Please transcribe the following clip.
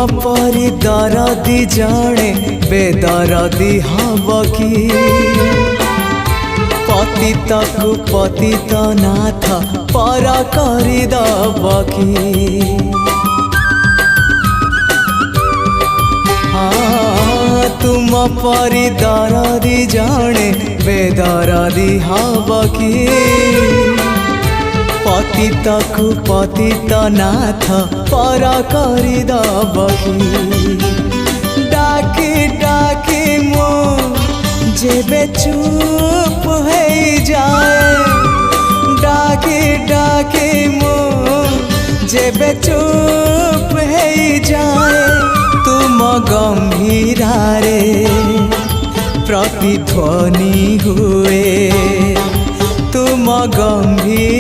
परी दरदी जड़े बेदरदी हब कि पतित को पतित नाथ पर करदब कि तुम परी दरदी जड़े बेदरदी हब कि पतित को पतित नाथ पर करदब कि डाकी डाकी मो जेबे चुप हो जाए डाकी डाकी मो जेबे चुप हो जाए तुम गंभीरारे प्रतिध्वनि हुए तुम गंभीर